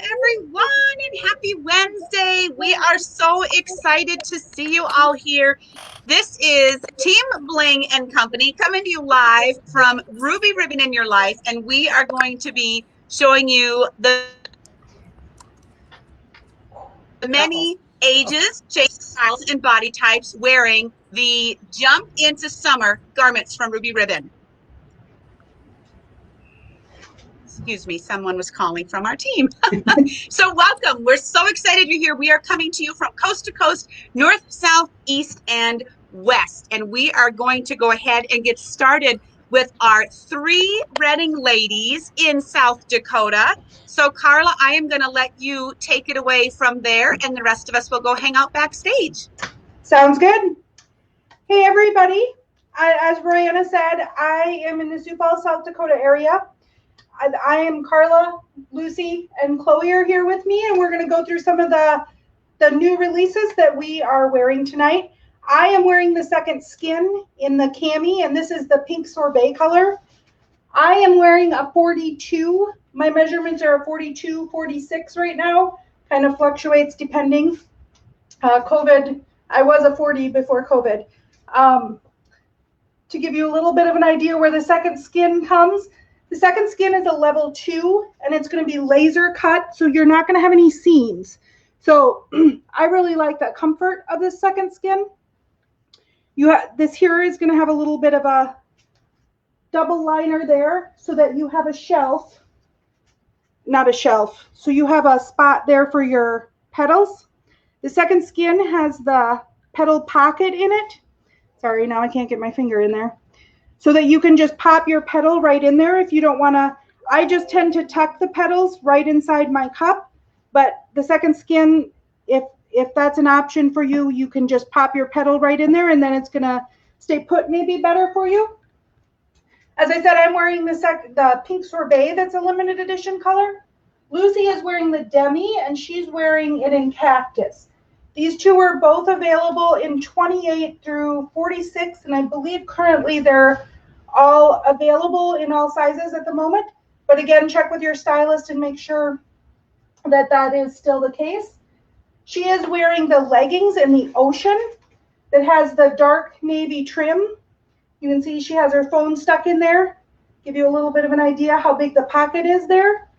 everyone, and happy Wednesday. We are so excited to see you all here. This is Team Bling and Company coming to you live from Ruby Ribbon in Your Life, and we are going to be showing you the many ages, shapes, styles, and body types wearing the Jump into Summer garments from Ruby Ribbon. Excuse me, someone was calling from our team. So welcome. We're so excited you're here. We are coming to you from coast to coast, north, south, east, and west. And we are going to go ahead and get started with our 3 Reading ladies in South Dakota. So Carla, I am going to let you take it away from there, and the rest of us will go hang out backstage. Sounds good. Hey, everybody. As Brianna said, I am in the Sioux Falls, South Dakota area. I am Carla, Lucy, and Chloe are here with me, and we're going to go through some of the new releases that we are wearing tonight. I am wearing the Second Skin in the cami, and this is the pink sorbet color. I am wearing a 42. My measurements are a 42, 46 right now. Kind of fluctuates depending. COVID, I was a 40 before COVID. To give you a little bit of an idea where the Second Skin comes, the Second Skin is a level 2, and it's going to be laser cut, so you're not going to have any seams. So I really like the comfort of this Second Skin. This here is going to have a little bit of a double liner there so that you have a shelf, not a shelf. So you have a spot there for your petals. The Second Skin has the petal pocket in it. Sorry, now I can't get my finger in there. So that you can just pop your petal right in there if you don't want to. I just tend to tuck the petals right inside my cup, but the Second Skin, if that's an option for you, you can just pop your petal right in there, and then it's going to stay put maybe better for you. As I said, I'm wearing the pink sorbet that's a limited edition color. Lucy is wearing the demi, and she's wearing it in cactus. These two are both available in 28 through 46, and I believe currently they're all available in all sizes at the moment. But again, check with your stylist and make sure that that is still the case. She is wearing the leggings in the ocean that has the dark navy trim. You can see she has her phone stuck in there. Give you a little bit of an idea how big the pocket is there.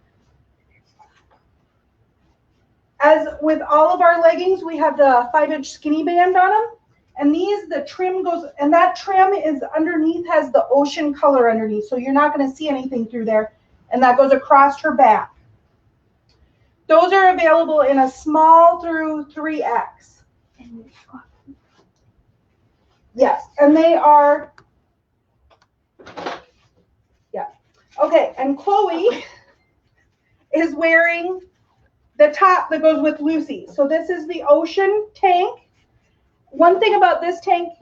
As with all of our leggings, we have the 5-inch skinny band on them. And the trim goes, and that trim is underneath, has the ocean color underneath. So you're not going to see anything through there. And that goes across her back. Those are available in a small through 3X. Yes, and they are, yeah. Okay, and Chloe is wearing the top that goes with Lucy. So this is the ocean tank. One thing about this tank,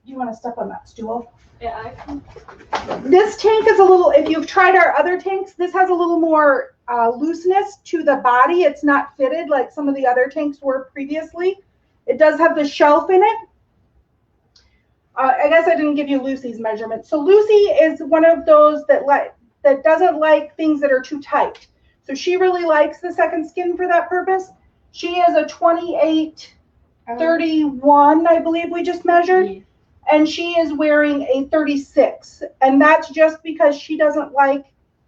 you want to step on that stool? Yeah, I can. This tank is a little, if you've tried our other tanks, this has a little more looseness to the body. It's not fitted like some of the other tanks were previously. It does have the shelf in it. I guess I didn't give you Lucy's measurement. So Lucy is one of those that doesn't like things that are too tight. So she really likes the Second Skin for that purpose. She is a 28-31, I believe we just measured. Yeah. And she is wearing a 36. And that's just because she doesn't like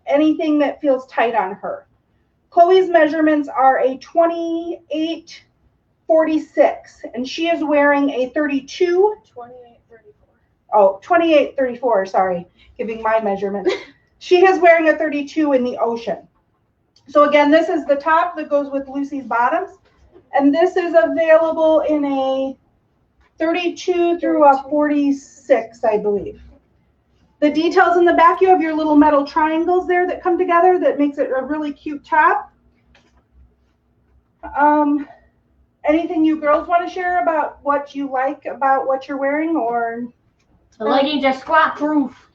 anything that feels tight on her. Chloe's measurements are a 28-46. And she is wearing a 32. 28-34. Oh, 28-34, sorry. Giving my measurement. She is wearing a 32 in the ocean. So again, this is the top that goes with Lucy's bottoms. And this is available in a 32 through a 46, I believe. The details in the back, you have your little metal triangles there that come together that makes it a really cute top. Anything you girls want to share about what you like about what you're wearing, or? The leggings are squat proof.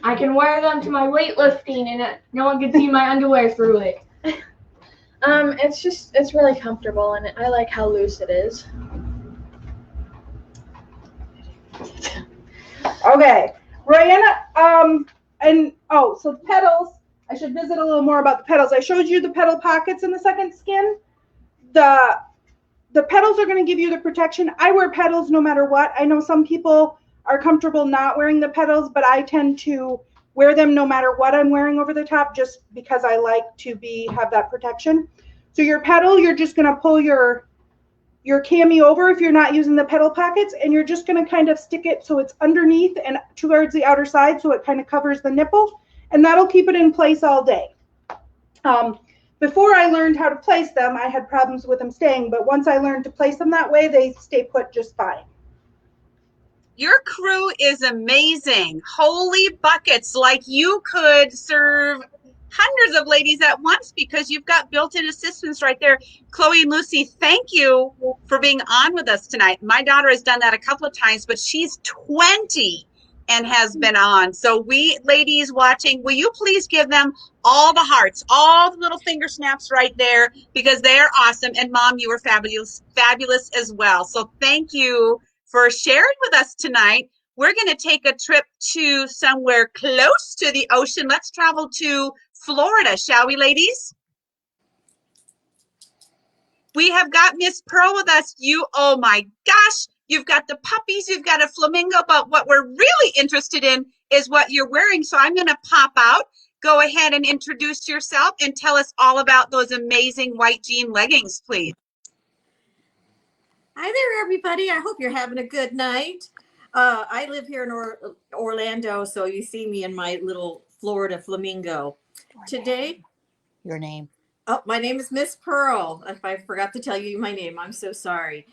I can wear them to my weightlifting and no one can see my underwear through it. It's really comfortable, and I like how loose it is. Okay, Brianna, so petals, I should visit a little more about the petals. I showed you the petal pockets in the second skin. The petals are going to give you the protection. I wear petals no matter what. I know some people are comfortable not wearing the petals, but I tend to wear them no matter what I'm wearing over the top, just because I like to have that protection. So your petal, you're just going to pull your cami over if you're not using the petal pockets, and you're just going to kind of stick it so it's underneath and towards the outer side, so it kind of covers the nipple, and that'll keep it in place all day. Before I learned how to place them, I had problems with them staying, but once I learned to place them that way, they stay put just fine. Your crew is amazing. Holy buckets, like you could serve hundreds of ladies at once because you've got built-in assistants right there. Chloe and Lucy, thank you for being on with us tonight. My daughter has done that a couple of times, but she's 20 and has been on. So we ladies watching, will you please give them all the hearts, all the little finger snaps right there, because they are awesome. And Mom, you were fabulous, fabulous as well. So thank you for sharing with us tonight. We're going to take a trip to somewhere close to the ocean. Let's travel to Florida, shall we, ladies? We have got Miss Pearl with us. Oh my gosh, you've got the puppies, you've got a flamingo, but what we're really interested in is what you're wearing. So I'm going to pop out. Go ahead and introduce yourself and tell us all about those amazing white jean leggings, please. Hi there, everybody. I hope you're having a good night. I live here in Orlando, so you see me in my little Florida flamingo. Today, your name. Oh, my name is Miss Pearl. If I forgot to tell you my name, I'm so sorry.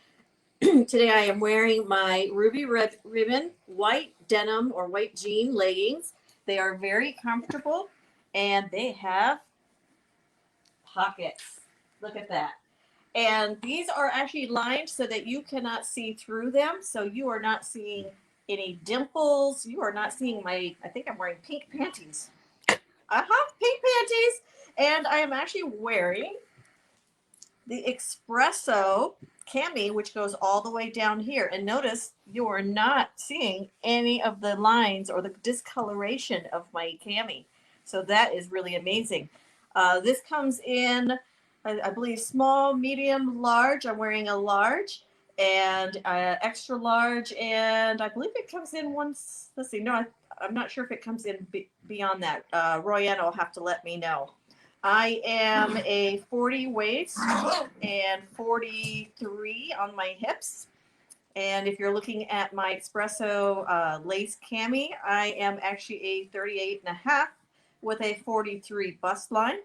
Today I am wearing my ruby red ribbon white denim or white jean leggings. They are very comfortable and they have pockets. Look at that. And these are actually lined so that you cannot see through them. So you are not seeing any dimples. You are not seeing I think I'm wearing pink panties. Pink panties. And I am actually wearing the espresso cami, which goes all the way down here. And notice you are not seeing any of the lines or the discoloration of my cami. So that is really amazing. This comes in, I believe, small, medium, large. I'm wearing a large and extra large. And I believe it comes in once. Let's see. No, I'm not sure if it comes in beyond that. Royanna will have to let me know. I am a 40 waist and 43 on my hips. And if you're looking at my espresso lace cami, I am actually a 38 and a half with a 43 bust line.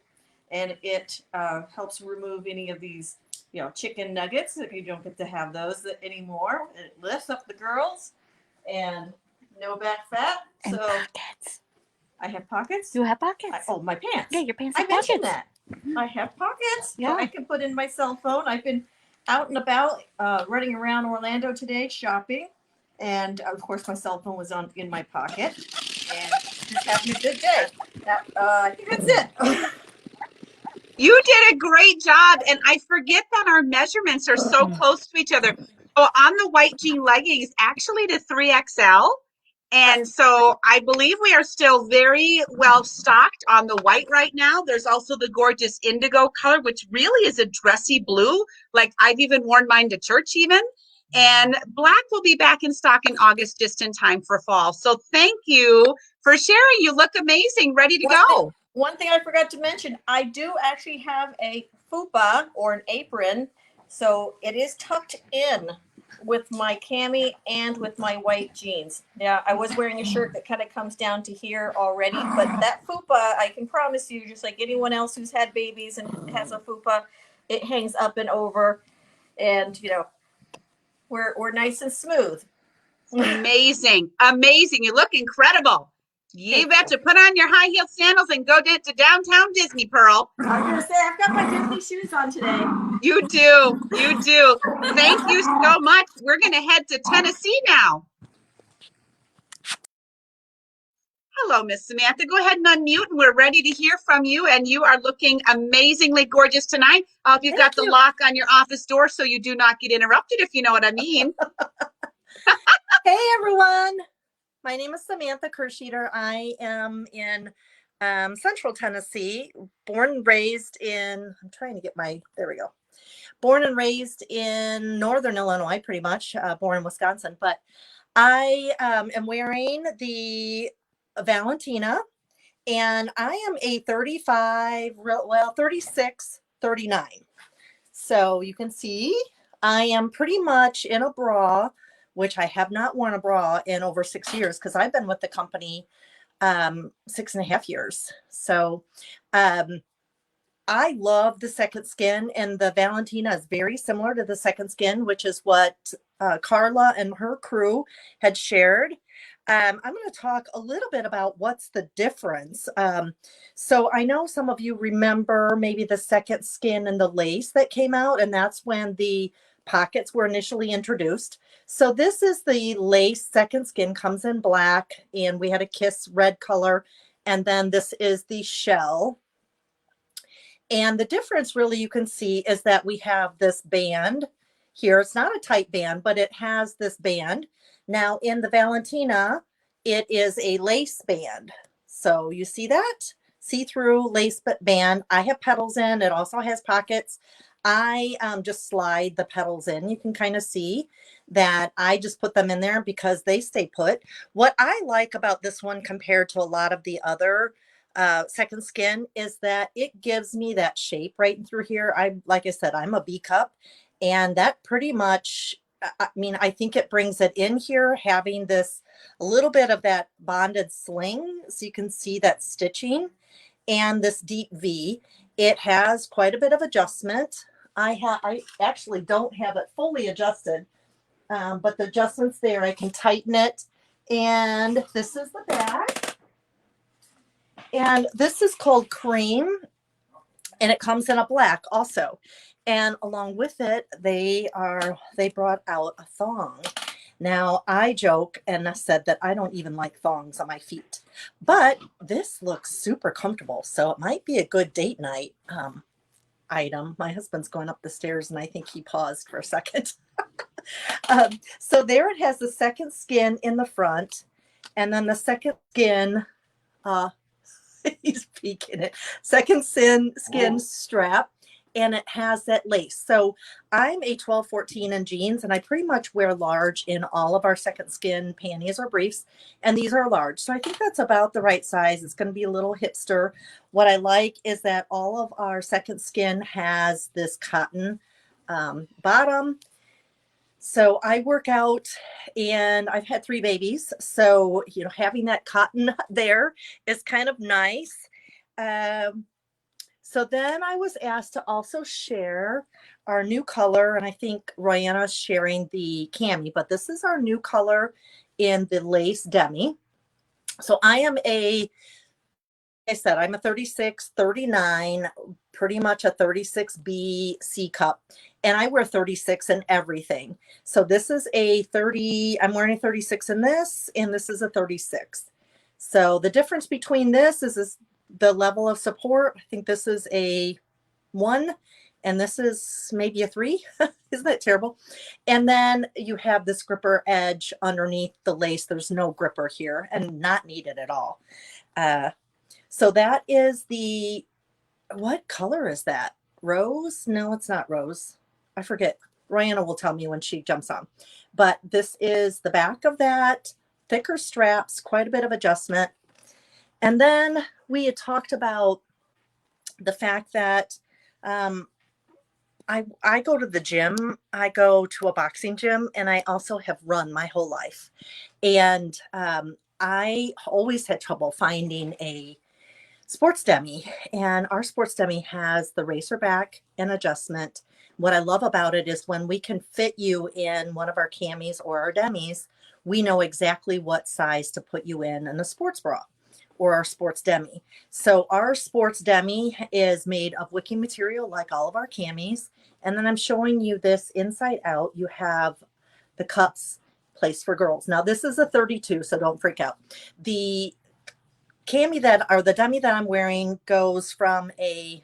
And it helps remove any of these, chicken nuggets if you don't get to have those anymore. It lifts up the girls and no back fat. And so pockets. I have pockets. You have pockets. My pants. Yeah, your pants I have pockets. mentioned that. I have pockets. Yeah. So I can put in my cell phone. I've been out and about, running around Orlando today shopping, and of course my cell phone was in my pocket, and just having a good day. I think that's it. You did a great job, and I forget that our measurements are so close to each other. So on the white jean leggings, actually to 3XL. And so I believe we are still very well stocked on the white right now. There's also the gorgeous indigo color, which really is a dressy blue. Like I've even worn mine to church even. And black will be back in stock in August, just in time for fall. So thank you for sharing. You look amazing, ready to go. One thing I forgot to mention, I do actually have a fupa or an apron. So it is tucked in with my cami and with my white jeans. Yeah, I was wearing a shirt that kind of comes down to here already, but that fupa, I can promise you, just like anyone else who's had babies and has a fupa, it hangs up and over, and we're nice and smooth. Amazing, amazing! You look incredible. You betcha. Put on your high heel sandals and go to downtown Disney, Pearl. I was gonna say I've got my Disney shoes on today. You do. You do. Thank you so much. We're going to head to Tennessee now. Hello, Miss Samantha. Go ahead and unmute, and we're ready to hear from you. And you are looking amazingly gorgeous tonight. I hope you've got the lock on your office door so you do not get interrupted, if you know what I mean. Hey, everyone. My name is Samantha Kersheeter. I am in Central Tennessee, born and raised in, I'm trying to get my, there we go. Born and raised in Northern Illinois, pretty much, born in Wisconsin. But I am wearing the Valentina, and I am a 35, well, 36, 39. So you can see I am pretty much in a bra, which I have not worn a bra in over 6 years because I've been with the company 6.5 years. So I love the Second Skin, and the Valentina is very similar to the Second Skin, which is what Carla and her crew had shared. I'm going to talk a little bit about what's the difference. So I know some of you remember maybe the Second Skin and the lace that came out, and that's when the pockets were initially introduced. So this is the lace. Second Skin comes in black, and we had a kiss red color. And then this is the shell. And the difference really you can see is that we have this band here. It's not a tight band, but it has this band. Now in the Valentina, it is a lace band. So you see that? See-through lace band. I have petals in. It also has pockets. I just slide the petals in. You can kind of see that I just put them in there because they stay put. What I like about this one compared to a lot of the other Second Skin is that it gives me that shape right through here. Like I said, I'm a B cup, and that pretty much, I mean, I think it brings it in here, having this a little bit of that bonded sling. So you can see that stitching and this deep V. It has quite a bit of adjustment. I actually don't have it fully adjusted, but the adjustment's there. I can tighten it. And this is the back. And this is called Cream, and it comes in a black also. And along with it, they brought out a thong. Now, I joke and I said that I don't even like thongs on my feet, but this looks super comfortable. So it might be a good date night item. My husband's going up the stairs, and I think he paused for a second. So there it has the Second Skin in the front, and then the Second Skin, he's peeking it, Second Skin strap, and it has that lace. So I'm a 12, 14 in jeans, and I pretty much wear large in all of our Second Skin panties or briefs, and these are large. So I think that's about the right size. It's going to be a little hipster. What I like is that all of our Second Skin has this cotton bottom. So I work out, and I've had 3 babies. So, you know, having that cotton there is kind of nice. So then I was asked to also share our new color, and I think Royanna's sharing the cami, but this is our new color in the lace demi. So I am I said, I'm a 36, 39, pretty much a 36B C cup, and I wear 36 in everything. So this is a 30, I'm wearing a 36 in this, and this is a 36. So the difference between this is the level of support. I think this is a 1, and this is maybe a 3. Isn't that terrible? And then you have this gripper edge underneath the lace. There's no gripper here, and not needed at all. So that is what color is that? Rose? No, it's not rose. I forget. Royanna will tell me when she jumps on. But this is the back of that. Thicker straps, quite a bit of adjustment. And then we had talked about the fact that I go to the gym. I go to a boxing gym, and I also have run my whole life. And I always had trouble finding a sports demi, and our sports demi has the racer back and adjustment. What I love about it is when we can fit you in one of our camis or our demis, we know exactly what size to put you in a sports bra or our sports demi. So our sports demi is made of wicking material like all of our camis. And then I'm showing you this inside out. You have the cups placed for girls. Now this is a 32, so don't freak out. The cami the demi that I'm wearing goes from a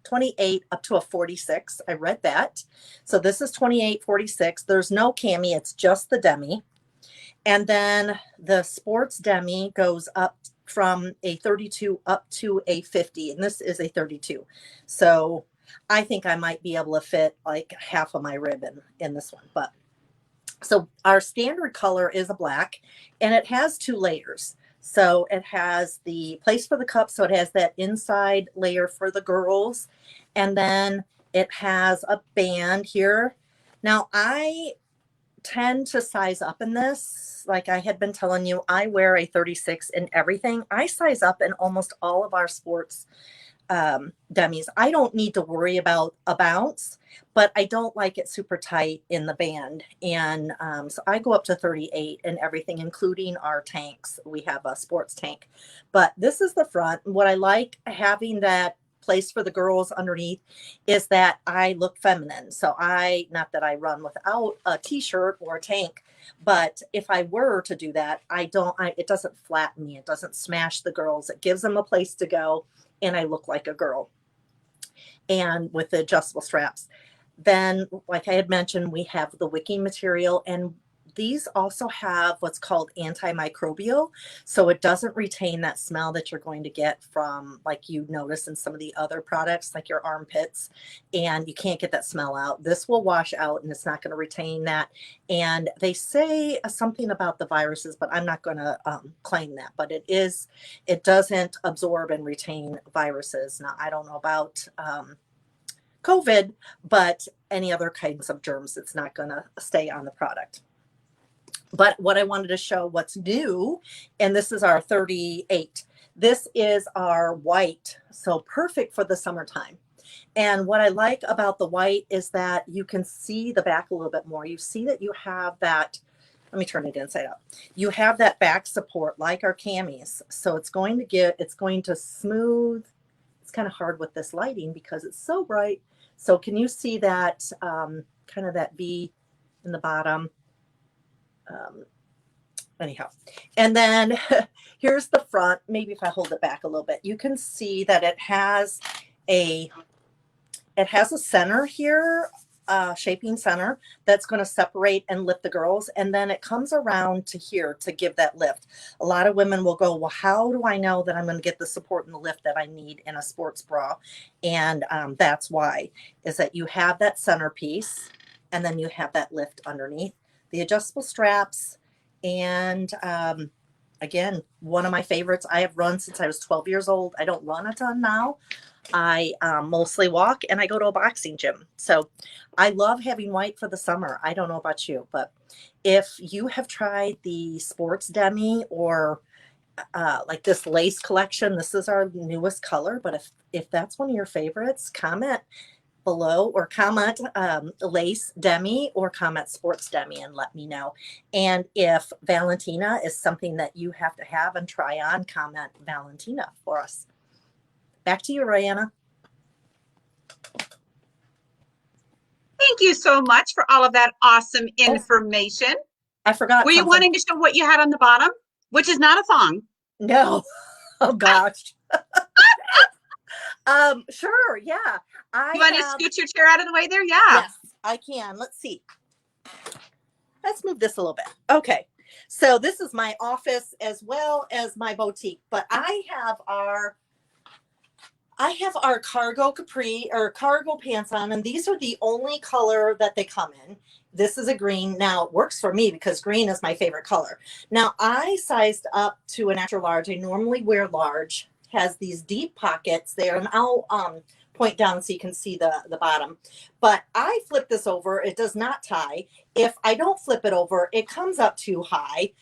28 up to a 46. I read that. So this is 28, 46. There's no cami, it's just the demi. And then the sports demi goes up from a 32 up to a 50, and this is a 32. So I think I might be able to fit like half of my rib in this one. But so our standard color is a black, and it has 2 layers. So it has the place for the cup. So it has that inside layer for the girls. And then it has a band here. Now I tend to size up in this. Like I had been telling you, I wear a 36 in everything. I size up in almost all of our sports demis. I don't need to worry about a bounce, but I don't like it super tight in the band. And so I go up to 38 and everything, including our tanks. We have a sports tank, but this is the front. What I like having that place for the girls underneath is that I look feminine. So not that I run without a t-shirt or a tank, but if I were to do that, it doesn't flatten me. It doesn't smash the girls. It gives them a place to go. And I look like a girl. And with the adjustable straps. Then, like I had mentioned, we have the wicking material, and these also have what's called antimicrobial. So it doesn't retain that smell that you're going to get from, like you notice in some of the other products, like your armpits, and you can't get that smell out. This will wash out and it's not going to retain that. And they say something about the viruses, but I'm not going to claim that, but it doesn't absorb and retain viruses. Now, I don't know about COVID, but any other kinds of germs, it's not going to stay on the product. But what I wanted to show what's new, and this is our 38. This is our white, so perfect for the summertime. And what I like about the white is that you can see the back a little bit more. You see that you have that, let me turn it inside out. You have that back support like our camis. So it's going to smooth. It's kind of hard with this lighting because it's so bright. So can you see that kind of that V in the bottom? Anyhow, and then here's the front. Maybe if I hold it back a little bit, you can see that it has a center here, shaping center that's going to separate and lift the girls, and then it comes around to here to give that lift. A lot of women will go, well, how do I know that I'm going to get the support and the lift that I need in a sports bra? And that's why, is that you have that centerpiece, and then you have that lift underneath. The adjustable straps, and again, one of my favorites. I have run since I was 12 years old. I don't run a ton now. I mostly walk, and I go to a boxing gym. So I love having white for the summer. I don't know about you, but if you have tried the sports demi or like this lace collection, this is our newest color. But if that's one of your favorites, comment below, or comment lace demi or comment sports demi and let me know. And if Valentina is something that you have to have and try on, comment Valentina for us. Back to you, Rihanna. Thank you so much for all of that awesome information. I forgot. Were you wanting to show what you had on the bottom, which is not a thong? No. Oh gosh. Sure. Yeah. You want to scoot your chair out of the way there? Yeah. Yes, I can. Let's see. Let's move this a little bit. Okay. So this is my office as well as my boutique, but I have our cargo capri or cargo pants on, and these are the only color that they come in. This is a green. Now it works for me because green is my favorite color. Now I sized up to an extra large. I normally wear large. Has these deep pockets there, and I'll point down so you can see the bottom. But I flip this over. It does not tie. If I don't flip it over, it comes up too high,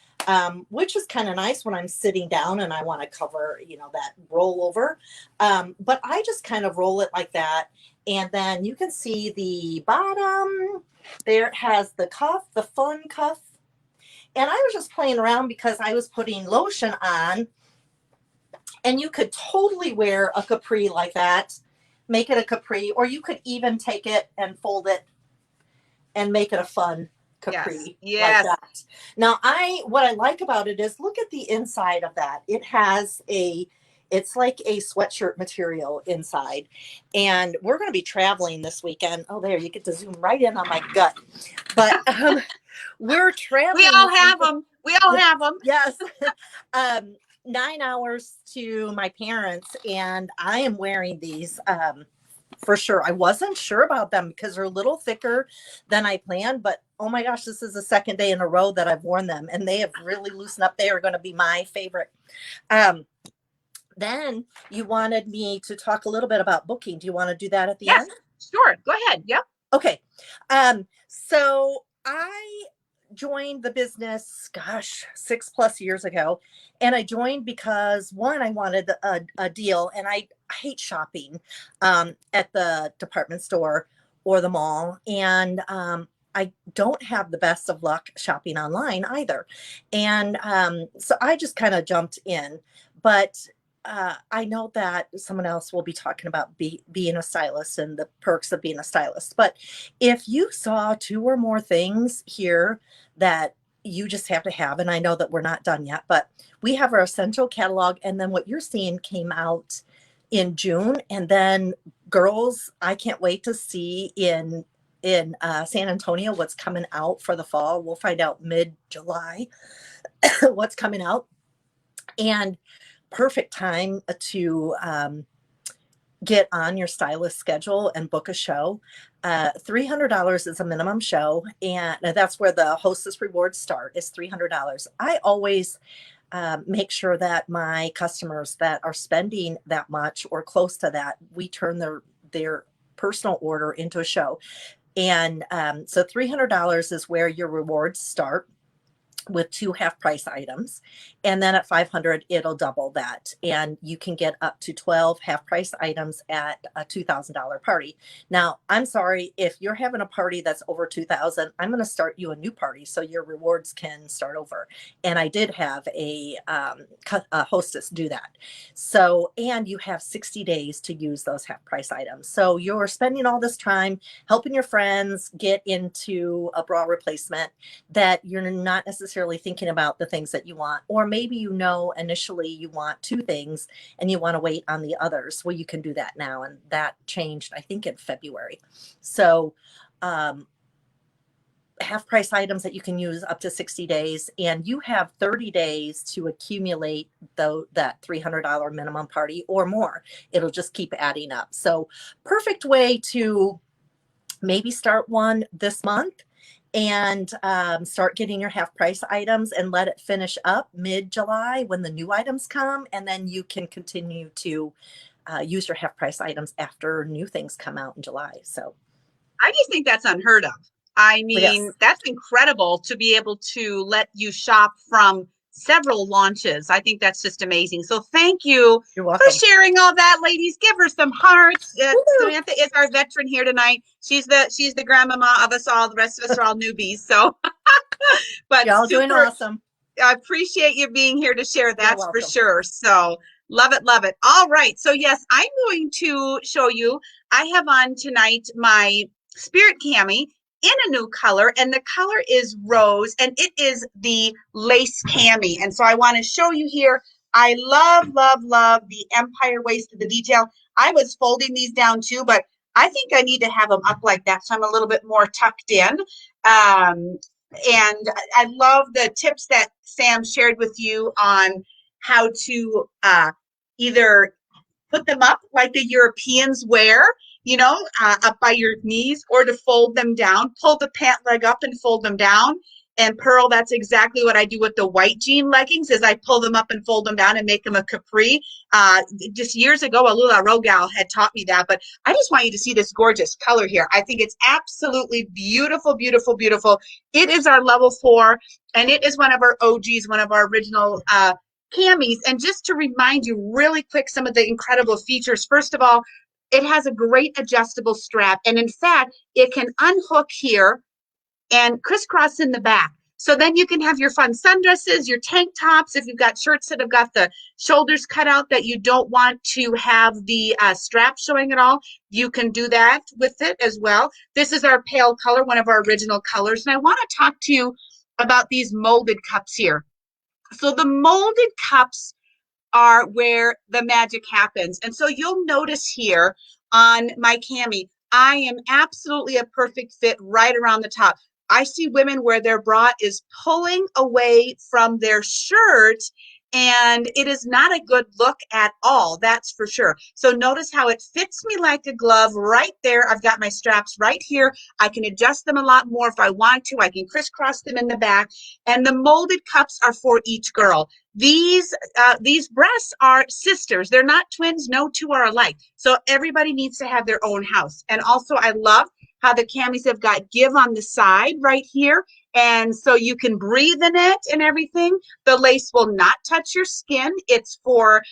which is kind of nice when I'm sitting down and I want to cover, that rollover. But I just kind of roll it like that. And then you can see the bottom there. It has the cuff, the fun cuff. And I was just playing around because I was putting lotion on. And you could totally wear a capri like that, make it a capri, or you could even take it and fold it and make it a fun capri. Yes. Like that. Now, what I like about it is look at the inside of that. It's like a sweatshirt material inside. And we're going to be traveling this weekend. Oh, there, you get to zoom right in on my gut. But we're traveling. We all have them. We all have them. Yes. 9 hours to my parents, and I am wearing these for sure. I wasn't sure about them because they're a little thicker than I planned, but oh my gosh, this is the second day in a row that I've worn them, and they have really loosened up. They are going to be my favorite. Then you wanted me to talk a little bit about booking. Do you want to do that at the end? Sure. Go ahead. Yep. Okay. So I joined the business, gosh, 6+ years ago. And I joined because one, I wanted a deal, and I hate shopping at the department store or the mall. And I don't have the best of luck shopping online either. And so I just kind of jumped in. But I know that someone else will be talking about being a stylist and the perks of being a stylist. But if you saw 2 or more things here that you just have to have, and I know that we're not done yet, but we have our essential catalog. And then what you're seeing came out in June. And then girls, I can't wait to see in San Antonio what's coming out for the fall. We'll find out mid-July what's coming out. And perfect time to get on your stylist schedule and book a show. $300 is a minimum show, and that's where the hostess rewards start, is $300. I always make sure that my customers that are spending that much or close to that, we turn their personal order into a show. And so $300 is where your rewards start, with 2 half price items. And then at $500, it'll double that. And you can get up to 12 half price items at a $2,000 party. Now, I'm sorry, if you're having a party that's over $2,000, I'm going to start you a new party so your rewards can start over. And I did have a hostess do that. So, and you have 60 days to use those half price items. So you're spending all this time helping your friends get into a bra replacement that you're not necessarily thinking about the things that you want, or maybe initially you want 2 things and you want to wait on the others. Well, you can do that now, and that changed, I think, in February. So half price items that you can use up to 60 days, and you have 30 days to accumulate that $300 minimum party or more. It'll just keep adding up. So perfect way to maybe start one this month and start getting your half price items and let it finish up mid-July when the new items come. And then you can continue to use your half price items after new things come out in July. So I just think that's unheard of. I mean, yes. That's incredible to be able to let you shop from several launches. I think that's just amazing. So thank you You're for welcome. sharing all that, ladies. Give her some hearts. Samantha is our veteran here tonight. She's the grandmama of us all. The rest of us are all newbies. So, but Y'all doing awesome. I appreciate you being here to share. That's for welcome. sure. So love it, love it. All right. So yes, I'm going to show you. I have on tonight my Spirit Cami in a new color, and the color is rose, and it is the lace cami. And so I want to show you here. I love, love, love the empire waist to the detail. I was folding these down too, but I think I need to have them up like that, so I'm a little bit more tucked in. And I love the tips that Sam shared with you on how to either put them up like the Europeans wear, up by your knees, or to fold them down, pull the pant leg up and fold them down. And Pearl, that's exactly what I do with the white jean leggings, is I pull them up and fold them down and make them a capri. Just years ago, Alula Rogal had taught me that, but I just want you to see this gorgeous color here. I think it's absolutely beautiful, beautiful, beautiful. It is our level 4, and it is one of our OGs, one of our original camis. And just to remind you really quick, some of the incredible features. First of all, it has a great adjustable strap. And in fact, it can unhook here and crisscross in the back. So then you can have your fun sundresses, your tank tops. If you've got shirts that have got the shoulders cut out that you don't want to have the strap showing at all, you can do that with it as well. This is our pale color, one of our original colors. And I want to talk to you about these molded cups here. So the molded cups are where the magic happens. And so you'll notice here on my cami, I am absolutely a perfect fit right around the top. I see women where their bra is pulling away from their shirt, and it is not a good look at all, that's for sure. So notice how it fits me like a glove right there. I've got my straps right here. I can adjust them a lot more if I want to. I can crisscross them in the back, and the molded cups are for each girl. These breasts are sisters. They're not twins. No two are alike. So everybody needs to have their own house. And also I love how the camis have got give on the side right here. And so you can breathe in it and everything. The lace will not touch your skin. It's for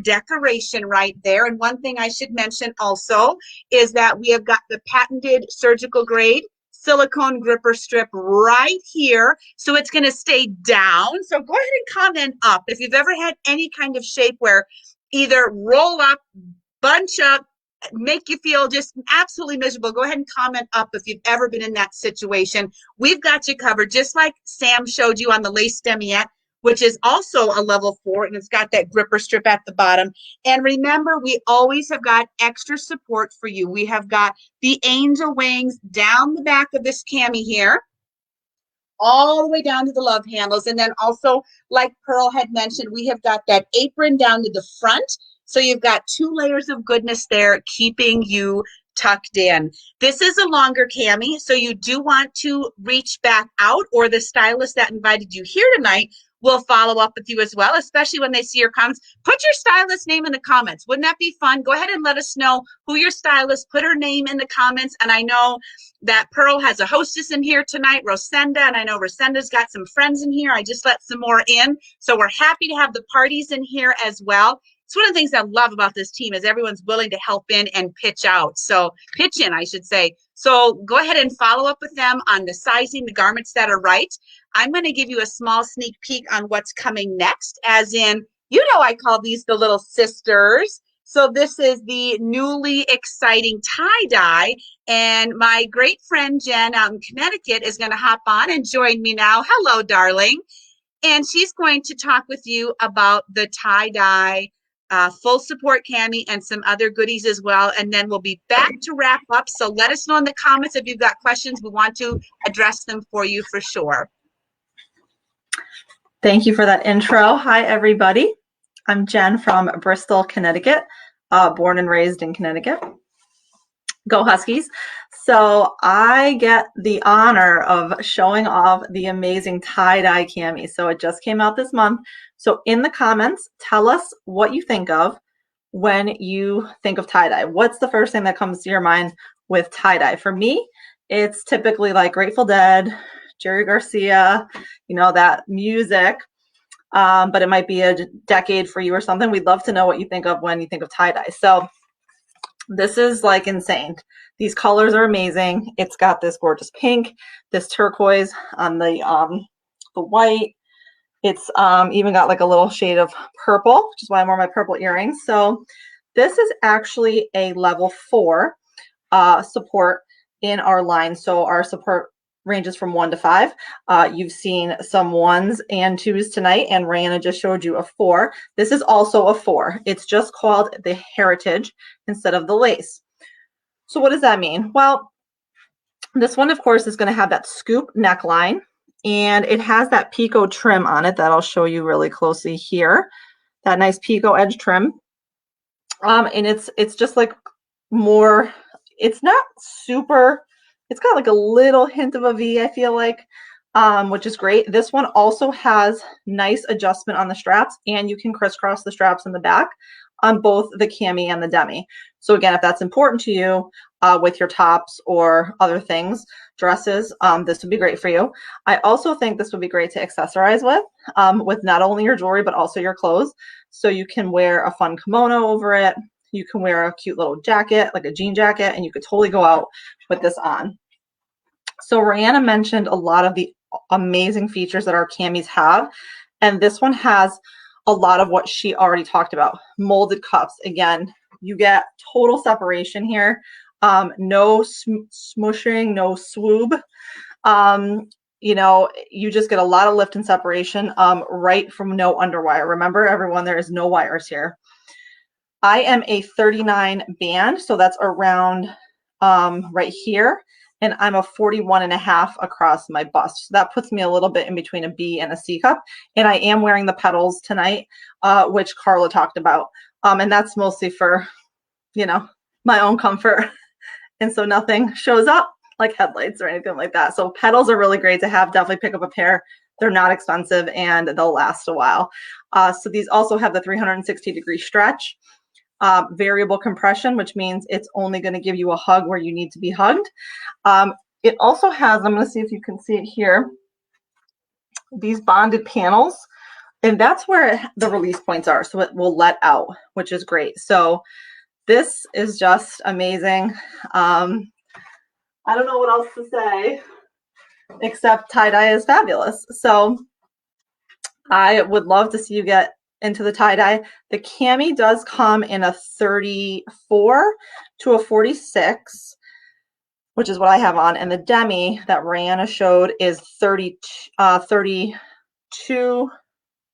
decoration right there. And one thing I should mention also is that we have got the patented surgical grade silicone gripper strip right here. So it's going to stay down. So go ahead and comment up if you've ever had any kind of shape where either roll up, bunch up, make you feel just absolutely miserable. Go ahead and comment up if you've ever been in that situation. We've got you covered, just like Sam showed you on the lace Demilette, which is also a level 4, and it's got that gripper strip at the bottom. And remember, we always have got extra support for you. We have got the angel wings down the back of this cami here, all the way down to the love handles. And then also, like Pearl had mentioned, we have got that apron down to the front. So you've got 2 layers of goodness there, keeping you tucked in. This is a longer cami, so you do want to reach back out, or the stylist that invited you here tonight will follow up with you as well, especially when they see your comments. Put your stylist name in the comments. Wouldn't that be fun? Go ahead and let us know who your stylist. Put her name in the comments. And I know that Pearl has a hostess in here tonight, Rosenda, and I know Rosenda's got some friends in here. I just let some more in. So we're happy to have the parties in here as well. It's one of the things I love about this team is everyone's willing to help in and pitch out. So pitch in, I should say. So go ahead and follow up with them on the sizing, the garments that are right. I'm going to give you a small sneak peek on what's coming next, as in, I call these the little sisters. So this is the newly exciting tie-dye, and my great friend Jen out in Connecticut is going to hop on and join me now. Hello, darling. And she's going to talk with you about the tie-dye full support cami and some other goodies as well. And then we'll be back to wrap up. So let us know in the comments if you've got questions. We want to address them for you for sure. Thank you for that intro. Hi, everybody. I'm Jen from Bristol, Connecticut, born and raised in Connecticut. Go Huskies. So I get the honor of showing off the amazing tie-dye cami. So it just came out this month. So in the comments, tell us what you think of when you think of tie-dye. What's the first thing that comes to your mind with tie-dye? For me, it's typically like Grateful Dead, Jerry Garcia, that music. But it might be a decade for you or something. We'd love to know what you think of when you think of tie-dye. So this is like insane. These colors are amazing. It's got this gorgeous pink, this turquoise on the white. It's even got like a little shade of purple, which is why I wore my purple earrings. So this is actually a level 4 support in our line. So our support ranges from 1 to 5. You've seen some 1s and 2s tonight, and Rayanna just showed you a 4. This is also a 4. It's just called the Heritage instead of the lace. So what does that mean? Well, this one, of course, is going to have that scoop neckline, and it has that picot trim on it that I'll show you really closely here. That nice picot edge trim. And it's just like more, it's not super, it's got like a little hint of a V, I feel like, which is great. This one also has nice adjustment on the straps, and you can crisscross the straps in the back on both the cami and the demi. So again, if that's important to you with your tops or other things, dresses, this would be great for you. I also think this would be great to accessorize with not only your jewelry, but also your clothes. So you can wear a fun kimono over it. You can wear a cute little jacket, like a jean jacket, and you could totally go out with this on. So Rayanna mentioned a lot of the amazing features that our camis have, and this one has a lot of what she already talked about. Molded cups, again, you get total separation here. No smushing, no swoob. You just get a lot of lift and separation right from no underwire. Remember, everyone, there is no wires here. I am a 39 band, so that's around right here. and I'm a 41.5 across my bust. So that puts me a little bit in between a B and a C cup. And I am wearing the petals tonight, which Carla talked about. And that's mostly for, my own comfort. And so nothing shows up like headlights or anything like that. So petals are really great to have. Definitely pick up a pair. They're not expensive and they'll last a while. So these also have the 360-degree stretch, variable compression, which means it's only going to give you a hug where you need to be hugged. It also has, I'm going to see if you can see it here, these bonded panels, and that's where the release points are. So it will let out, which is great. So this is just amazing. I don't know what else to say except tie-dye is fabulous. So I would love to see you get into the tie-dye. The cami does come in a 34 to a 46, which is what I have on. And the demi that Rihanna showed is 32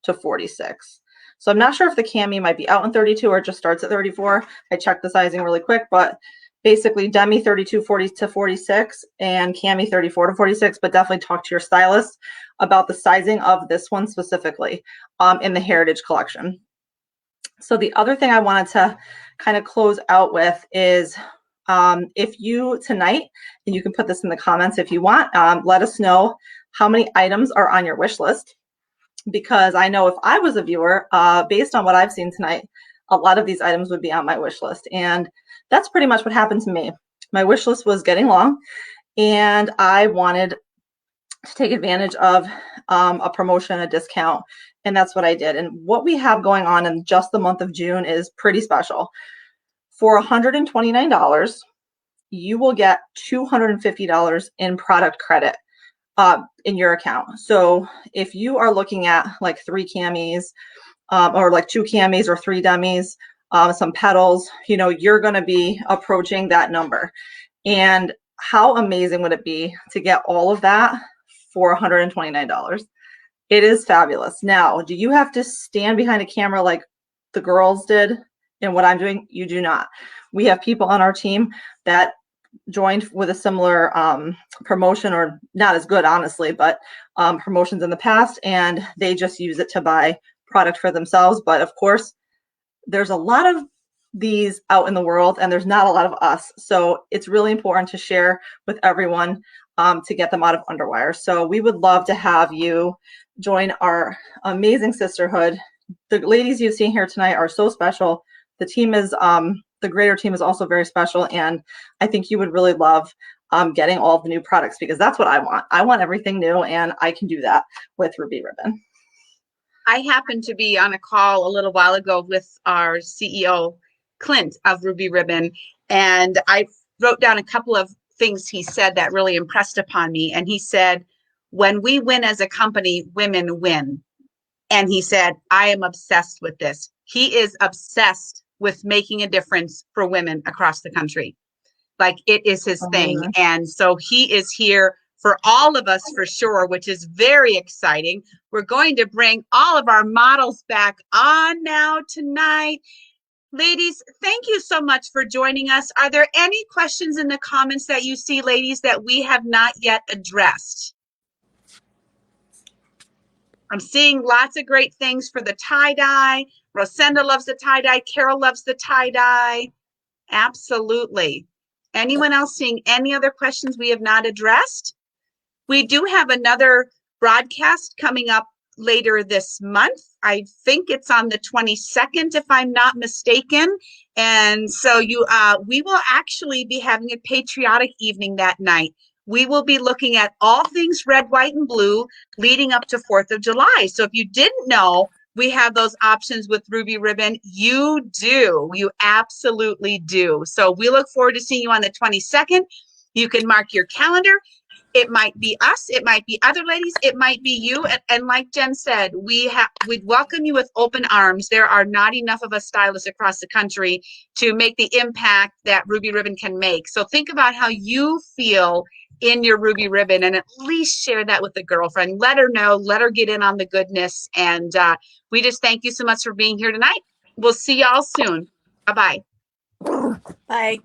to 46. So I'm not sure if the cami might be out in 32 or it just starts at 34. I checked the sizing really quick, but basically demi 32 40 to 46 and cami 34 to 46, but definitely talk to your stylist about the sizing of this one specifically in the Heritage collection. So the other thing I wanted to kind of close out with is if you tonight, and you can put this in the comments if you want, let us know how many items are on your wish list, because I know if I was a viewer, based on what I've seen tonight, a lot of these items would be on my wish list. And that's pretty much what happened to me. My wish list was getting long and I wanted to take advantage of a promotion, a discount, and that's what I did. And what we have going on in just the month of June is pretty special. For $129, you will get $250 in product credit in your account. So if you are looking at like 3 camis or like 2 camis or 3 demis, some petals, you're going to be approaching that number. And how amazing would it be to get all of that for $129? It is fabulous. Now, do you have to stand behind a camera like the girls did and what I'm doing? You do not. We have people on our team that joined with a similar promotion, or not as good, honestly, but promotions in the past, and they just use it to buy product for themselves. But of course, there's a lot of these out in the world and there's not a lot of us. So it's really important to share with everyone to get them out of underwire. So we would love to have you join our amazing sisterhood. The ladies you've seen here tonight are so special. The team is, the greater team is also very special. And I think you would really love getting all of the new products, because that's what I want. I want everything new, and I can do that with Ruby Ribbon. I happened to be on a call a little while ago with our CEO, Clint of Ruby Ribbon, and I wrote down a couple of things he said that really impressed upon me. And he said, when we win as a company, women win. And he said, I am obsessed with this. He is obsessed with making a difference for women across the country. Like, it is his thing. And so he is here for all of us for sure, which is very exciting. We're going to bring all of our models back on now tonight. Ladies, thank you so much for joining us. Are there any questions in the comments that you see, ladies, that we have not yet addressed? I'm seeing lots of great things for the tie-dye. Rosenda loves the tie-dye. Carol loves the tie-dye. Absolutely. Anyone else seeing any other questions we have not addressed? We do have another broadcast coming up later this month. I think it's on the 22nd, if I'm not mistaken. And so we will actually be having a patriotic evening that night. We will be looking at all things red, white, and blue leading up to 4th of July. So if you didn't know, we have those options with Ruby Ribbon. You do. You absolutely do. So we look forward to seeing you on the 22nd. You can mark your calendar. It might be us. It might be other ladies. It might be you. And like Jen said, we'd welcome you with open arms. There are not enough of us stylists across the country to make the impact that Ruby Ribbon can make. So think about how you feel in your Ruby Ribbon, and at least share that with a girlfriend. Let her know, let her get in on the goodness. And we just thank you so much for being here tonight. We'll see y'all soon. Bye-bye. Bye.